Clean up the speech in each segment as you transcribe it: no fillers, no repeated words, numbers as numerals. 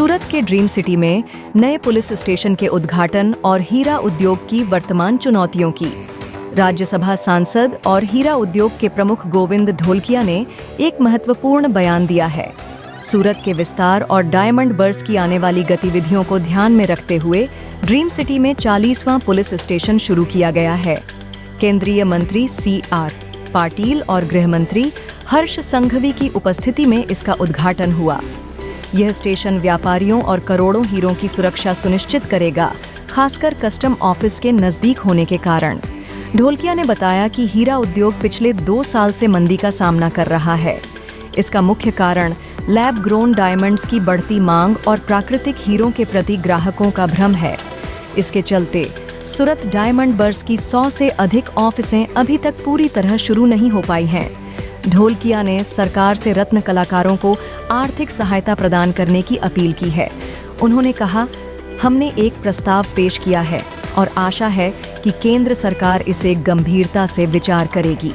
सूरत के dream city में नए पुलिस स्टेशन के उद्घाटन और हीरा उद्योग की वर्तमान चुनौतियों की राज्यसभा सांसद और हीरा उद्योग के प्रमुख गोविंद ढोलकिया ने एक महत्वपूर्ण बयान दिया है। सूरत के विस्तार और डायमंड बर्स की आने वाली गतिविधियों को ध्यान में रखते हुए ड्रीम सिटी में 40वां पुलिस स्टेशन शुरू किया गया है। केंद्रीय मंत्री CR पाटिल और गृह मंत्री हर्ष संघवी की उपस्थिति में इसका उद्घाटन हुआ। यह स्टेशन व्यापारियों और करोड़ों हीरों की सुरक्षा सुनिश्चित करेगा, खासकर कस्टम ऑफिस के नजदीक होने के कारण। ढोलकिया ने बताया कि हीरा उद्योग पिछले 2 साल से मंदी का सामना कर रहा है। इसका मुख्य कारण लैब ग्रोन डायमंड्स की बढ़ती मांग और प्राकृतिक हीरों के प्रति ग्राहकों का भ्रम है। इसके चलते सूरत डायमंड बर्स की 100 से अधिक ऑफिसें अभी तक पूरी तरह शुरू नहीं हो पाई हैं। ढोलकिया ने सरकार से रत्न कलाकारों को आर्थिक सहायता प्रदान करने की अपील की है। उन्होंने कहा, हमने एक प्रस्ताव पेश किया है और आशा है कि केंद्र सरकार इसे गंभीरता से विचार करेगी।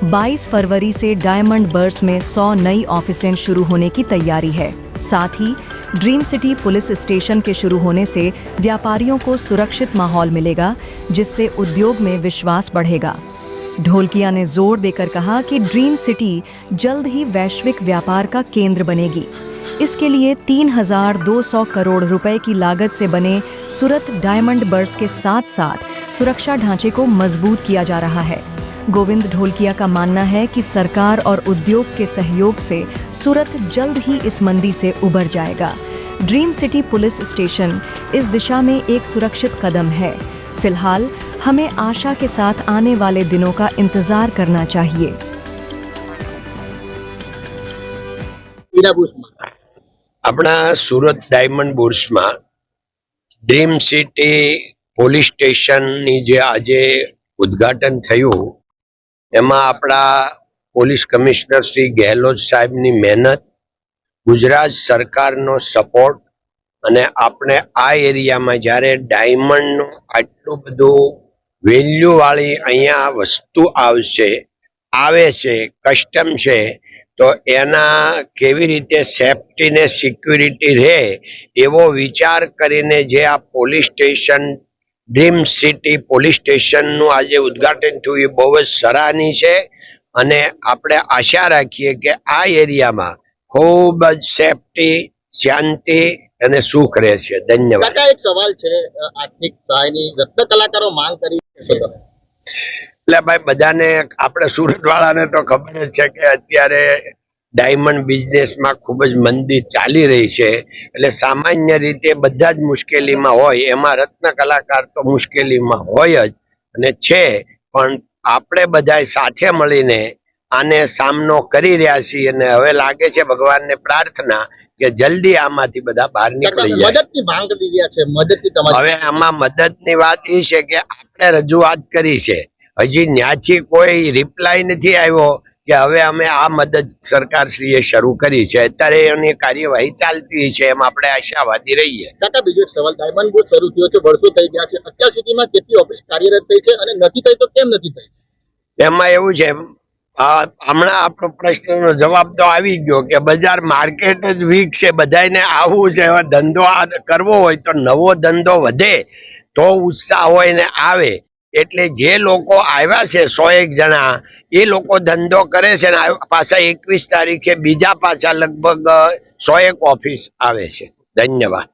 22 फरवरी से डायमंड बर्स में 100 नई ऑफिसें शुरू होने की तैयारी है। साथ ही ड्रीम सिटी पुलिस स्टेशन के शुरू होने से व्यापारियों को सुरक्षित माहौल मिलेगा, जिससे उद्योग में विश्वास बढ़ेगा। ढोलकिया ने जोर देकर कहा कि ड्रीम सिटी जल्द ही वैश्विक व्यापार का केंद्र बनेगी। इसके लिए 3200 करोड़ रुपए की लागत से बने सूरत डायमंड बर्स के साथ साथ सुरक्षा ढांचे को मजबूत किया जा रहा है। गोविंद ढोलकिया का मानना है कि सरकार और उद्योग के सहयोग से सूरत जल्द ही इस मंदी से उबर जाएगा। ड्रीम सिटी पुलिस स्टेशन इस दिशा में एक सुरक्षित कदम है। फिलहाल हमें आशा के साथ आने वाले दिनों का इंतजार करना चाहिए। अपना सूरत डायमंड बुर्स में ड्रीम सिटी पुलिस स्टेशन आजे उद्घाटन थयुं एमां आपड़ा पुलिस कमिश्नर श्री गहलोत साहेबनी मेहनत, गुजरात सरकारनो सपोर्ट अने आपणे आ एरिया में ज्यारे डायमंड आटलुं बधुं वेल्यू वाली अहींया वस्तु आवे छे कस्टम छे, तो एना केवी रीते सेफ्टी ने सिक्योरिटी रहे एवो विचार करीने जे आ police station dream city police station नु आज उद्घाटन थयुं ए बहुत सराहनीय छे अने आपणे आशा राखीए के आ एरिया में खूब ज सेफ्टी शांति अने सुख रहेशे। धन्यवाद। काका एक सवाल छे, आर्थिक सहायनी रत्न कलाकारो मांग करी छे એટલે ભાઈ બધાને આપણે સુરત વાળાને તો ખબર જ છે કે અત્યારે ડાયમંડ બિઝનેસમાં ખૂબ જ મંદી ચાલી રહી છે, એટલે સામાન્ય રીતે બધા જ મુશ્કેલીમાં હોય, એમાં રત્ન કલાકાર તો મુશ્કેલીમાં હોય જ અને છે, પણ આપણે બધા સાથે મળીને આને સામનો કરી રહ્યા છીએ અને હવે લાગે છે ભગવાનને પ્રાર્થના કે જલ્દી આમાંથી બધા બહાર નીકળી જાય। મદદની માંગ કરી રહ્યા છે, મદદની તમારી હવે આમાં મદદની વાત એ છે કે આપણે રજૂઆત કરી છે, હજી ન્યાથી કોઈ રિપ્લાય નથી આવ્યો કે હવે અમે આ મદદ સરકારશ્રીએ શરૂ કરી છે, અત્યારે એની કાર્યવાહી ચાલતી છે, એમ આપણે આશાવાદી રહીએ। કાકા બીજો એક સવાલ, ડાયમંડ બુર્સ શરૂ થયો છે, વર્ષો થઈ ગયા છે, અત્યાર સુધીમાં કેટલી ઓફિસ કાર્યરત થઈ છે અને નથી થઈ તો કેમ નથી થઈ? એમાં એવું છે, હમણાં આપણો પ્રશ્નનો જવાબ તો આવી ગયો કે બજાર માર્કેટ જ વીક છે, બધાને આવવું છે, ધંધો કરવો હોય તો નવો ધંધો વધે તો ઉત્સાહ હોય ને આવે, એટલે જે લોકો આવ્યા છે 101 જણા એ લોકો ધંધો કરે છે ને પાછા 21 તારીખે બીજા પાછા લગભગ 101 ઓફિસ આવે છે। ધન્યવાદ।